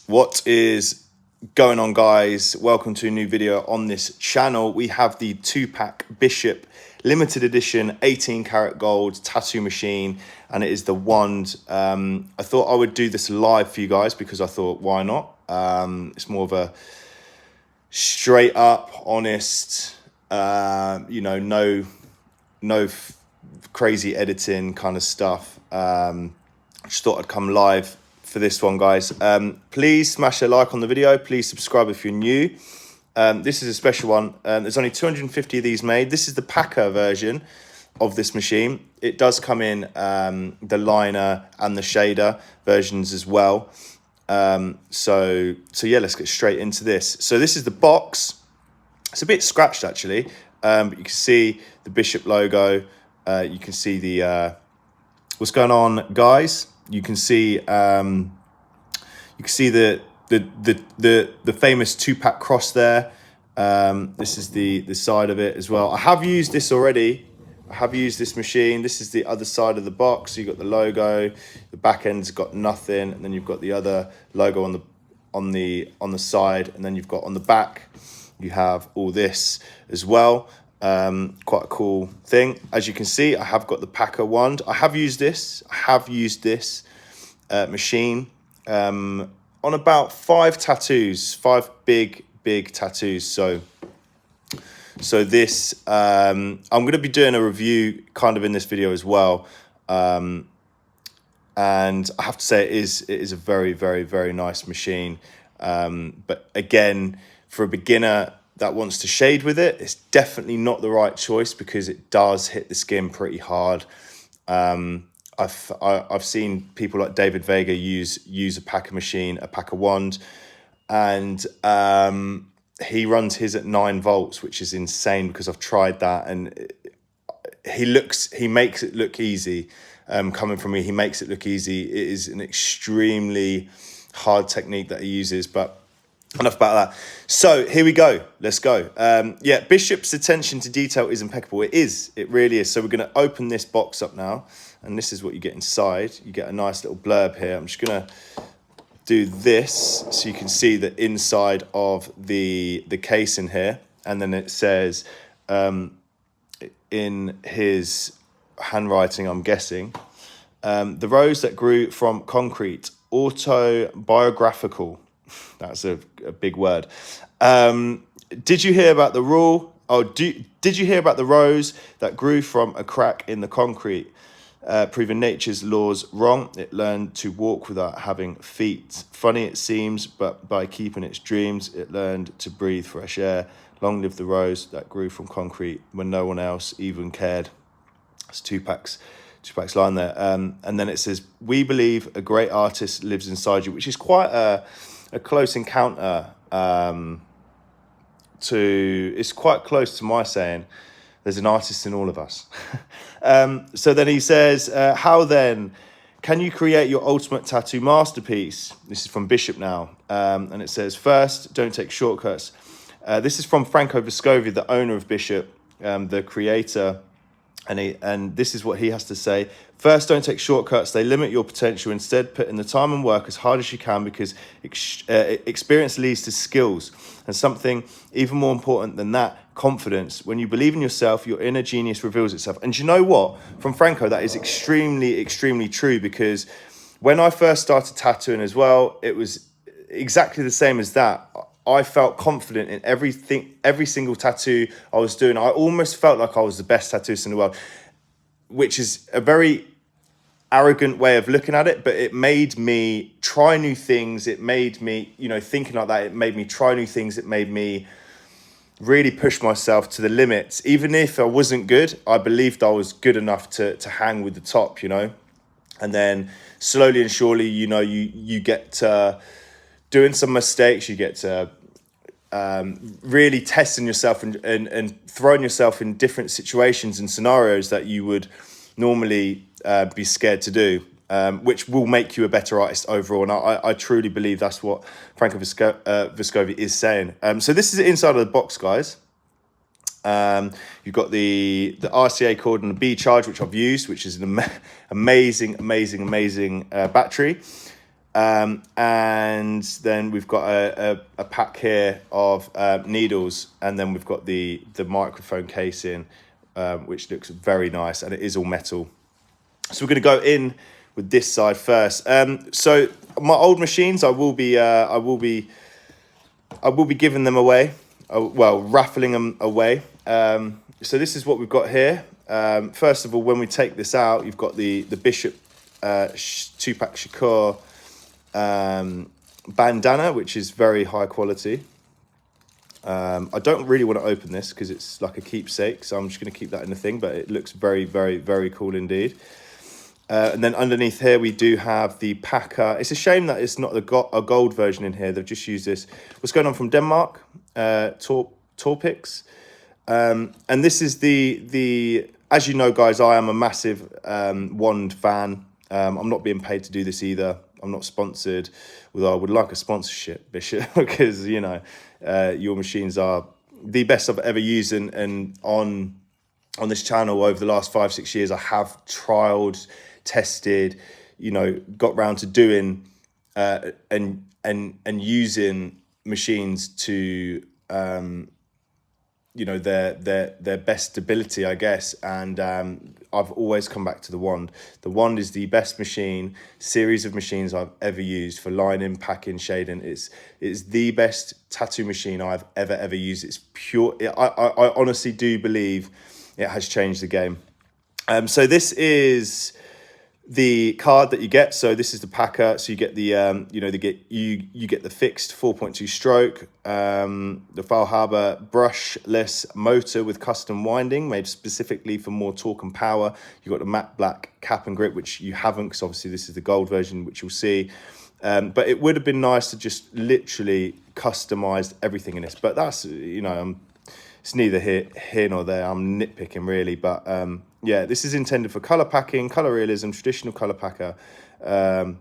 What is going on, guys? Welcome to a new video on this channel. We have the 2-pack Bishop limited edition 18 karat gold tattoo machine, and it is the wand. I thought I would do this live for you guys because I thought, why not? It's more of a straight up, honest, no crazy editing kind of stuff. Just thought I'd come live for this one, guys. Please smash a like on the video. Please subscribe if you're new. This is a special one. There's only 250 of these made. This is the packer version of this machine. It does come in the liner and the shader versions as well. So yeah, let's get straight into this. So this is the box. It's a bit scratched actually, but you can see the Bishop logo. You can see the what's going on, guys. You can see the famous 2-pack cross there. This is the side of it as well. I have used this already. I have used this machine. This is the other side of the box. So you've got the logo, the back end's got nothing, and then you've got the other logo on the side, and then you've got on the back, you have all this as well. Quite a cool thing. As you can see, I have got the packer wand. I have used this. Machine on about 5 tattoos, 5 big tattoos. So this, I'm going to be doing a review kind of in this video as well. And I have to say it is a very nice machine. But again, for a beginner that wants to shade with it, it's definitely not the right choice because it does hit the skin pretty hard. I've seen people like David Vega use a packer machine, a packer wand, and he runs his at 9 volts, which is insane because I've tried that, and he makes it look easy. Coming from me, he makes it look easy. It is an extremely hard technique that he uses, but enough about that. So here we go. Let's go. Yeah, Bishop's attention to detail is impeccable. It really is. So we're going to open this box up now, and this is what you get inside. You get a nice little blurb here. I'm just going to do this so you can see the inside of the case in here, and then it says in his handwriting, I'm guessing, the rose that grew from concrete, autobiographical. That's a big word. Did you hear about the rule? Did you hear about the rose that grew from a crack in the concrete? Proving nature's laws wrong, it learned to walk without having feet. Funny it seems, but by keeping its dreams, it learned to breathe fresh air. Long live the rose that grew from concrete when no one else even cared. It's 2-pack's line there. And then it says, we believe a great artist lives inside you, which is quite a close encounter it's quite close to my saying there's an artist in all of us. So then he says, how then can you create your ultimate tattoo masterpiece? This is from Bishop now. And it says, first, don't take shortcuts. This is from Franco Vescovi, the owner of Bishop, the creator. And this is what he has to say. First, don't take shortcuts. They limit your potential. Instead, put in the time and work as hard as you can because experience leads to skills. And something even more important than that, confidence. When you believe in yourself, your inner genius reveals itself. And you know what? From Franco, that is extremely true, because when I first started tattooing as well, it was exactly the same as that. I felt confident in everything, every single tattoo I was doing. I almost felt like I was the best tattooist in the world, which is a very arrogant way of looking at it, but it made me try new things. It made me, thinking like that, it made me try new things. It made me really push myself to the limits. Even if I wasn't good, I believed I was good enough to hang with the top, And then slowly and surely, you get to doing some mistakes, you get to really testing yourself and throwing yourself in different situations and scenarios that you would normally be scared to do, which will make you a better artist overall. And I truly believe that's what Franco Vescovi is saying. So this is the inside of the box, guys. You've got the RCA cord and the B charge, which I've used, which is an amazing battery. And then we've got a pack here of needles, and then we've got the microphone casing, which looks very nice, and it is all metal. So we're going to go in with this side first. So my old machines, I will be giving them away. Well, raffling them away. So this is what we've got here. First of all, when we take this out, you've got the Bishop Tupac Shakur bandana, which is very high quality. I don't really want to open this because it's like a keepsake, so I'm just going to keep that in the thing, but it looks very, very, very cool indeed. And then underneath here, we do have the Packer. It's a shame that it's not a gold version in here. They've just used this. What's going on from Denmark? Torpix. And this is the as you know, guys, I am a massive wand fan. I'm not being paid to do this either. I'm not sponsored, although I would like a sponsorship, Bishop, because, you know, your machines are the best I've ever used. And on this channel over the last 5-6 years, I have trialed, tested, you know, got round to doing and using machines to you know, their best stability, I guess. And I've always come back to the wand. The wand is the best series of machines I've ever used for lining, packing, shading. It's the best tattoo machine I've ever used. It's pure. I honestly do believe it has changed the game. So this is the card that you get. So this is the Packer. So you get the you get the fixed 4.2 stroke, the Faulhaber brushless motor with custom winding made specifically for more torque and power. You got the matte black cap and grip, which you haven't, because obviously this is the gold version, which you'll see. But it would have been nice to just literally customize everything in this. But that's, you know, it's neither here nor there. I'm nitpicking really, but yeah, this is intended for color packing, color realism, traditional color packer, and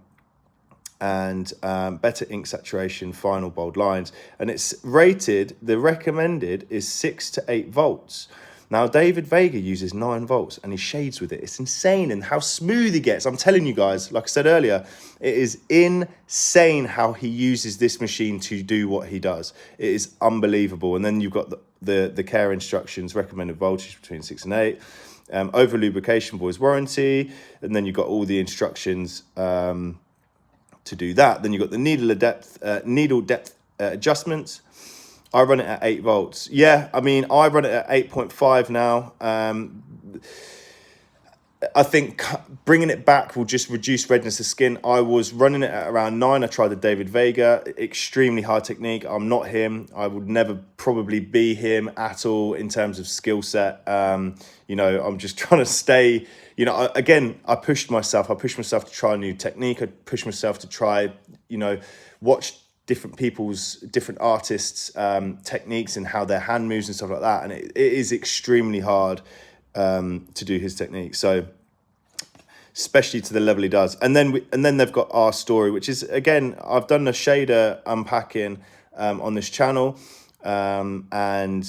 better ink saturation, final bold lines. And it's rated, the recommended is 6 to 8 volts. Now, David Vega uses 9 volts and he shades with it. It's insane, and how smooth he gets. I'm telling you guys, like I said earlier, it is insane how he uses this machine to do what he does. It is unbelievable. And then you've got the care instructions, recommended voltage between 6 and 8. Over lubrication, boys warranty, and then you've got all the instructions to do that. Then you've got the needle depth adjustments. I run it at 8 volts. Yeah, I mean, I run it at 8.5 now. I think bringing it back will just reduce redness of skin. I was running it at around 9. I tried the David Vega, extremely hard technique. I'm not him. I would never probably be him at all in terms of skill set. You know, I'm just trying to stay, you know, again, I pushed myself. I pushed myself to try a new technique. I pushed myself to try, you know, watch different artists' techniques and how their hand moves and stuff like that. And it is extremely hard to do his technique, so especially to the level he does. And then they've got our story, which is, again, I've done a shader unpacking on this channel, and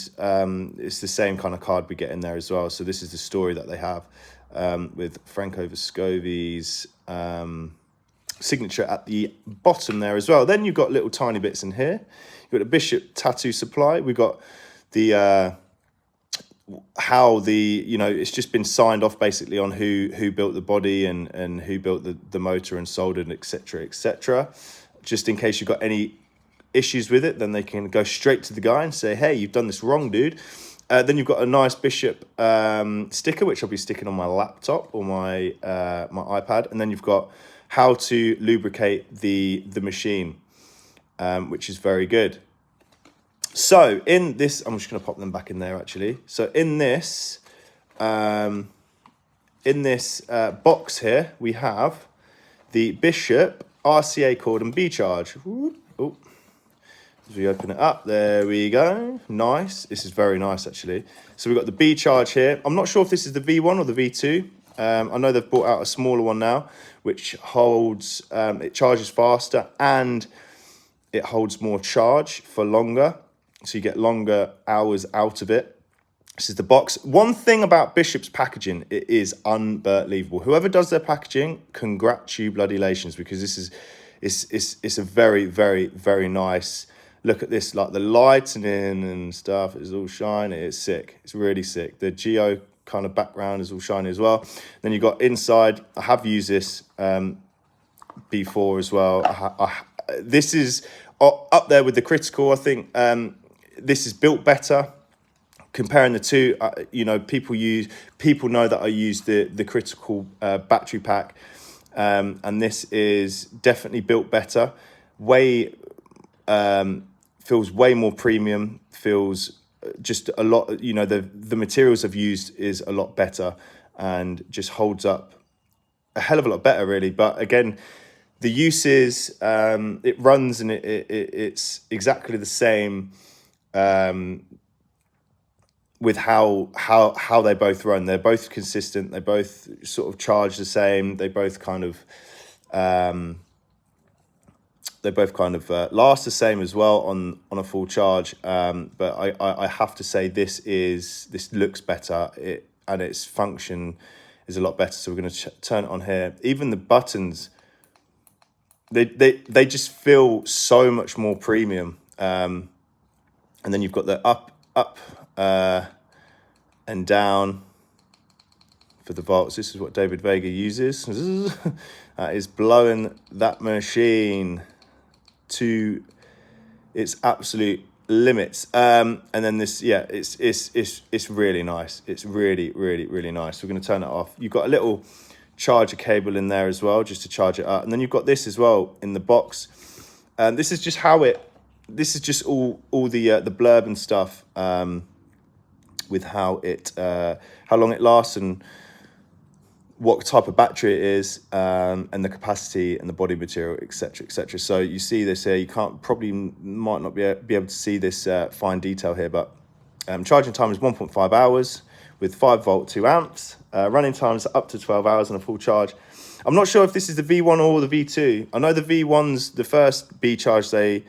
it's the same kind of card we get in there as well. So this is the story that they have with Franco Vescovi's signature at the bottom there as well. Then you've got little tiny bits in here. You've got a Bishop tattoo supply. We've got the how the, you know, it's just been signed off basically on who built the body and who built the motor and soldered, etc. Just in case you've got any issues with it, then they can go straight to the guy and say, hey, you've done this wrong, dude. Then you've got a nice Bishop sticker, which I'll be sticking on my laptop or my iPad. And then you've got how to lubricate the machine, which is very good. So in this, I'm just going to pop them back in there actually. So in this box here, we have the Bishop RCA cord and B-Charge. Oh, as we open it up, there we go. Nice. This is very nice actually. So we've got the B-Charge here. I'm not sure if this is the V1 or the V2. I know they've brought out a smaller one now, which holds, it charges faster and it holds more charge for longer. So you get longer hours out of it. This is the box. One thing about Bishop's packaging, it is unbelievable. Whoever does their packaging, congratulations, because it's a very, very, very nice. Look at this, like the lightning and stuff is all shiny. It's sick. It's really sick. The geo kind of background is all shiny as well. Then you got inside. I have used this before as well. This is up there with the Critical. I think this is built better. Comparing the two, you know, people know that I use the Critical battery pack, and this is definitely built better. Feels way more premium. Feels just a lot. You know, the materials I've used is a lot better, and just holds up a hell of a lot better, really. But again, the uses, it runs and it's exactly the same. With how they both run. They're both consistent. They both sort of charge the same. They both kind of last the same as well on a full charge. But I have to say this looks better. And its function is a lot better. So we're going to turn it on here. Even the buttons, they just feel so much more premium. And then you've got the up and down for the volts. This is what David Vega uses. That is blowing that machine to its absolute limits. And then this, yeah, it's really nice. It's really, really, really nice. We're going to turn it off. You've got a little charger cable in there as well, just to charge it up. And then you've got this as well in the box. This is just this is just all the blurb and stuff, with how long it lasts and what type of battery it is, and the capacity and the body material, etc., etc. So you see this here. You might not be able to see this fine detail here, but charging time is 1.5 hours with 5 volt 2 amps. Running time is up to 12 hours on a full charge. I'm not sure if this is the V1 or the V2. I know the V1's the first B charge they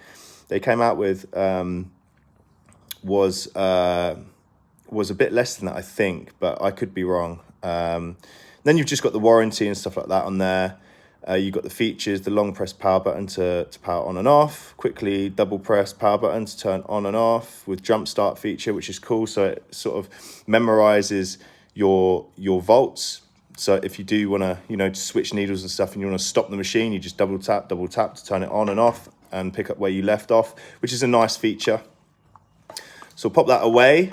came out with was a bit less than that, I think, but I could be wrong. Then you've just got the warranty and stuff like that on there. You've got the features, the long press power button to power on and off, quickly double press power button to turn on and off, with jump start feature, which is cool. So it sort of memorizes your volts. So if you do want to, you know, to switch needles and stuff and you want to stop the machine, you just double tap to turn it on and off and pick up where you left off, which is a nice feature. So pop that away.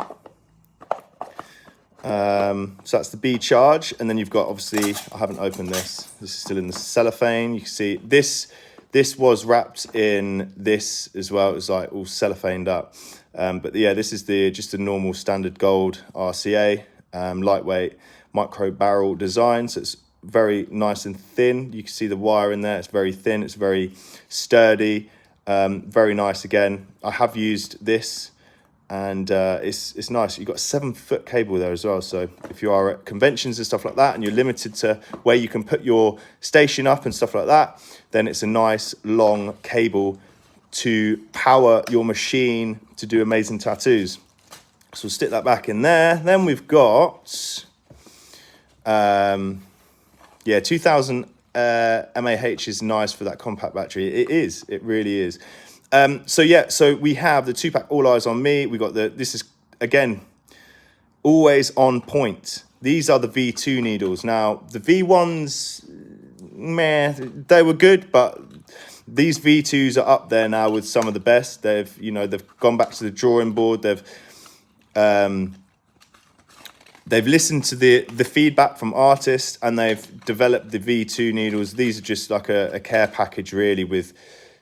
So that's the B charge, and then you've got, obviously, I haven't opened this. This is still in the cellophane. You can see this was wrapped in this as well. It was like all cellophaned up. But yeah, this is just a normal standard gold RCA, lightweight micro barrel design. So it's very nice and thin. You can see the wire in there. It's very thin. It's very sturdy. Very nice again. I have used this. And it's nice. You've got a 7-foot cable there as well. So if you are at conventions and stuff like that, and you're limited to where you can put your station up and stuff like that, then it's a nice long cable to power your machine to do amazing tattoos. So we'll stick that back in there. Then we've got, 2000 mAh is nice for that compact battery. It is. It really is. So we have the 2-pack All Eyes on Me. We got this is, again, always on point. These are the V2 needles. Now, the V1s, they were good, but these V2s are up there now with some of the best. They've gone back to the drawing board. They've listened to the feedback from artists, and they've developed the V2 needles. These are just like a care package, really, with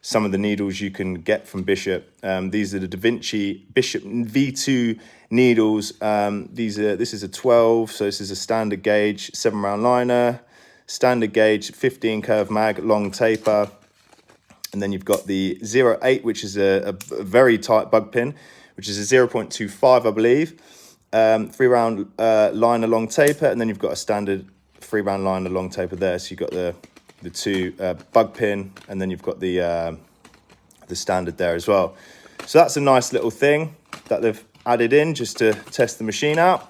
some of the needles you can get from Bishop. These are the Da Vinci Bishop V2 needles. This is a 12, so this is a standard gauge 7-round liner, standard gauge 15 curve mag, long taper. And then you've got the 0.8, which is a very tight bug pin, which is a 0.25, I believe. 3-round liner, long taper, and then you've got a standard 3-round liner, long taper there. So you've got the 2 bug pin, and then you've got the standard there as well. So that's a nice little thing that they've added in just to test the machine out.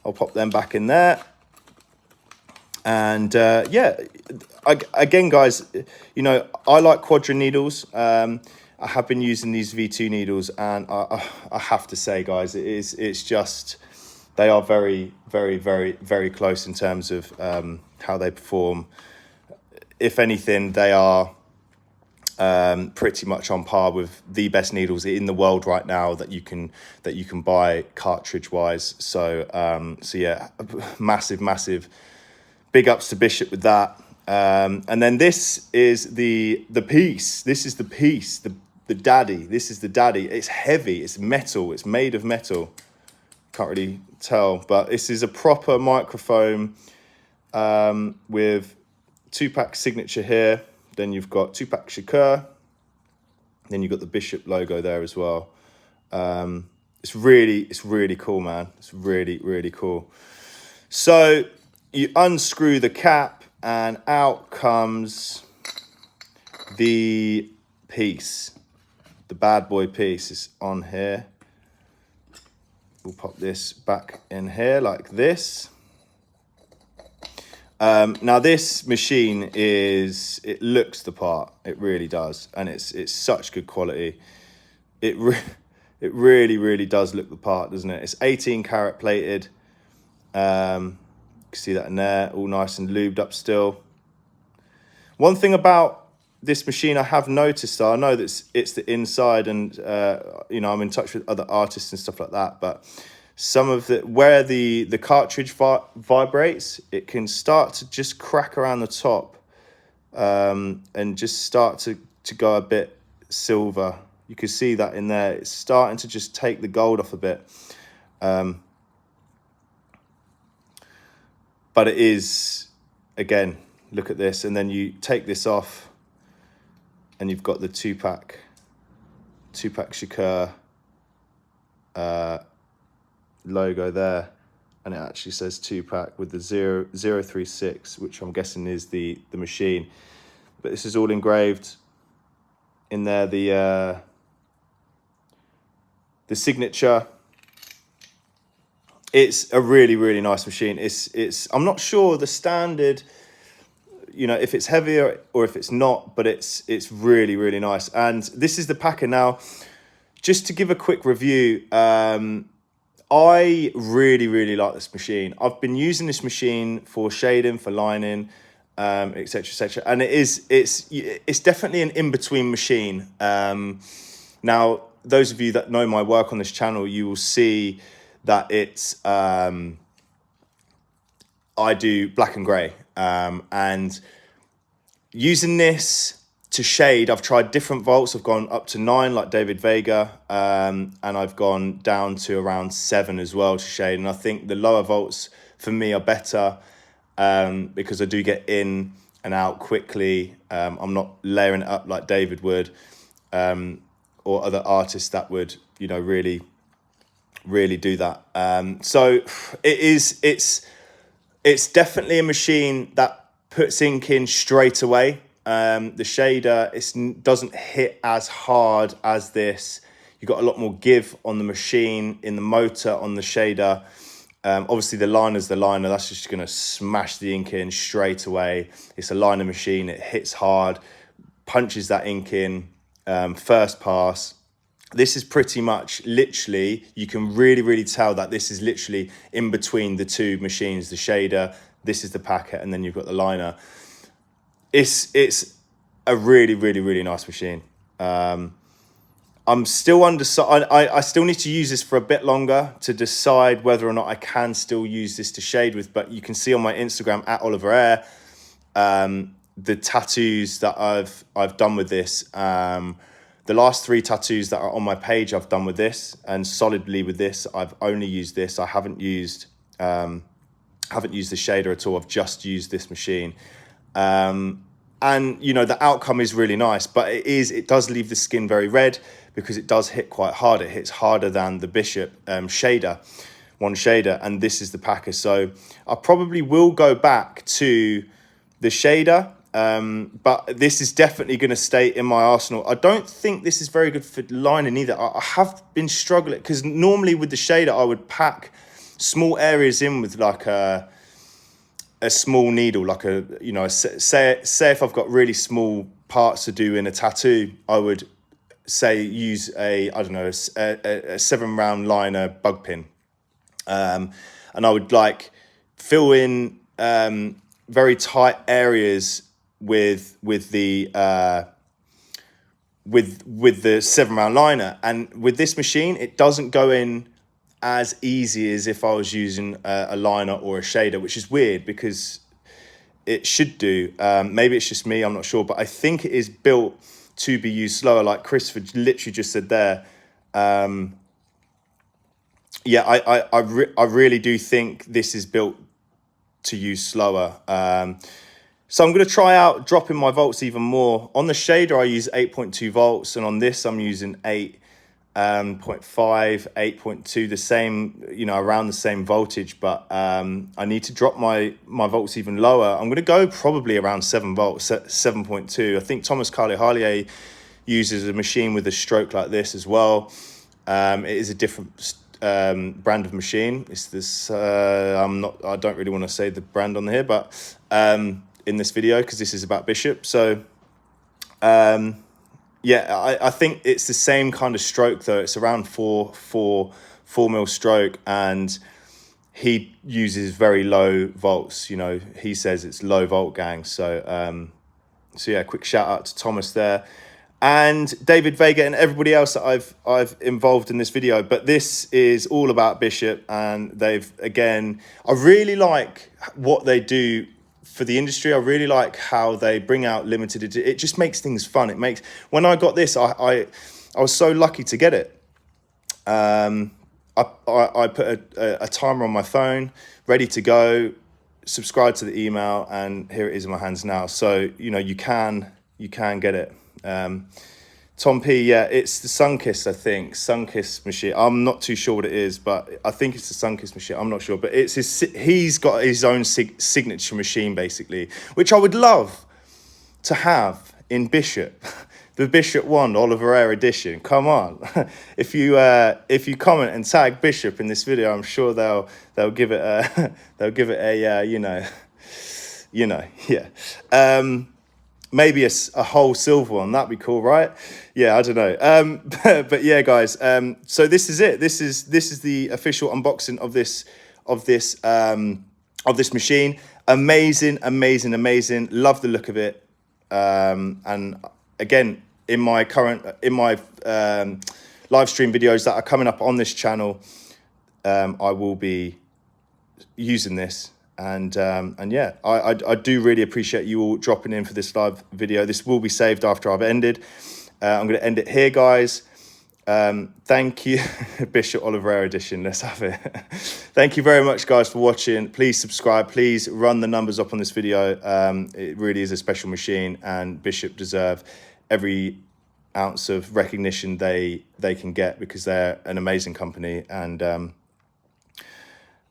I'll pop them back in there. And yeah, again, guys, you know, I like Quadra needles. I have been using these V2 needles, and I have to say, guys, it's just, they are very, very, very, very close in terms of how they perform. If anything, they are pretty much on par with the best needles in the world right now that you can buy cartridge wise. So so yeah, massive big ups to Bishop with that. And then this is the piece. This is the piece, the daddy. This is the daddy. It's heavy, it's metal, it's made of metal. Can't really tell, but this is a proper microphone with Tupac signature here. Then you've got Tupac Shakur. Then you've got the Bishop logo there as well. It's really cool, man. It's really cool. So you unscrew the cap and out comes the piece. The bad boy piece is on here. We'll pop this back in here like this. Now this machine it looks the part, it really does, and it's such good quality. It really does look the part, doesn't it? It's 18 karat plated. You can see that in there, all nice and lubed up still. One thing about this machine I have noticed, though, I know that it's the inside, and you know, I'm in touch with other artists and stuff like that, but some of where the cartridge vibrates, it can start to just crack around the top and just start to go a bit silver. You can see that in there. It's starting to just take the gold off a bit. But it is, again, look at this, and then you take this off and you've got the Tupac Shakur logo there, and it actually says Tupac with the 036, which I'm guessing is the machine. But this is all engraved in there, the signature. It's a really nice machine. It's I'm not sure the standard, you know, if it's heavier or if it's not, but it's really nice. And this is the Packer. Now, just to give a quick review, I really like this machine. I've been using this machine for shading, for lining, etc. And it's definitely an in-between machine. Now, those of you that know my work on this channel, you will see that it's I do black and grey, and using this to shade, I've tried different volts. I've gone up to 9 like David Vega, and I've gone down to around 7 as well to shade. And I think the lower volts for me are better because I do get in and out quickly. I'm not layering it up like David would, or other artists that would, you know, really do that. So it's definitely a machine that puts ink in straight away. The shader doesn't hit as hard as this. You've got a lot more give on the machine, in the motor, on the shader. Obviously the liner's the liner, that's just going to smash the ink in straight away. It's a liner machine, it hits hard, punches that ink in first pass. This is pretty much literally, you can really tell that this is literally in between the two machines, the shader, this is the Packer, and then you've got the liner. It's a really nice machine. I'm still undecided. I still need to use this for a bit longer to decide whether or not I can still use this to shade with. But you can see on my Instagram at Oliver Air the tattoos that I've done with this. The last 3 tattoos that are on my page I've done with this, and solidly with this. I've only used this. I haven't used the shader at all. I've just used this machine. And you know, the outcome is really nice, but it does leave the skin very red because it does hit quite hard. It hits harder than the Bishop shader, one shader, and this is the Packer. So I probably will go back to the shader, but this is definitely going to stay in my arsenal. I don't think this is very good for lining either. I have been struggling because normally with the shader I would pack small areas in with like a a small needle, like a, you know, say if I've got really small parts to do in a tattoo, I would say use a, I don't know, a 7-round liner bug pin. And I would like fill in very tight areas with the 7-round liner. And with this machine, it doesn't go in as easy as if I was using a liner or a shader, which is weird because it should do. Maybe it's just me, I'm not sure, but I think it is built to be used slower, like Christopher literally just said there. Yeah, I really do think this is built to use slower. So I'm going to try out dropping my volts even more. On the shader, I use 8.2 volts, and on this, I'm using 8.5, 8.2, the same, you know, around the same voltage, but I need to drop my volts even lower. I'm going to go probably around 7 volts, 7.2. I think Thomas Carly-Harlier uses a machine with a stroke like this as well. It is a different brand of machine. It's this, I don't really want to say the brand on here, but in this video, because this is about Bishop. So yeah, I think it's the same kind of stroke though. It's around 4 mil stroke, and he uses very low volts. You know, he says it's low volt gang. So so yeah, quick shout out to Thomas there, and David Vega and everybody else that I've involved in this video. But this is all about Bishop, and they've, again, I really like what they do for the industry. I really like how they bring out limited edition. It just makes things fun. It makes, when I got this, I was so lucky to get it. I put a timer on my phone, ready to go, subscribe to the email, and here it is in my hands now. So, you know, you can get it. Tom P, yeah, it's the Sunkist, I think. Sunkist machine. I'm not too sure what it is, but I think it's the Sunkist machine. I'm not sure, but it's he's got his own signature machine, basically, which I would love to have in Bishop. The Bishop 1 Oliver Air edition. Come on. If you comment and tag Bishop in this video, I'm sure they'll give it a yeah. Maybe a whole silver one. That'd be cool, right? Yeah, I don't know. But yeah, guys. So this is it. This is the official unboxing of this machine. Amazing. Love the look of it. And again, in my live stream videos that are coming up on this channel, I will be using this. And yeah, I do really appreciate you all dropping in for this live video. This will be saved after I've ended. I'm going to end it here, guys. Thank you. Bishop Oliver Air edition. Let's have it. Thank you very much, guys, for watching. Please subscribe. Please run the numbers up on this video. It really is a special machine, and Bishop deserve every ounce of recognition they can get, because they're an amazing company. And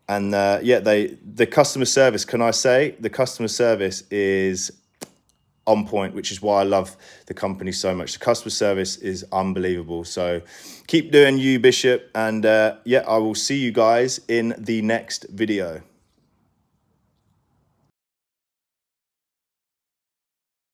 yeah, the customer service, can I say, the customer service is on point, which is why I love the company so much. The customer service is unbelievable. So keep doing you, Bishop. And yeah, I will see you guys in the next video.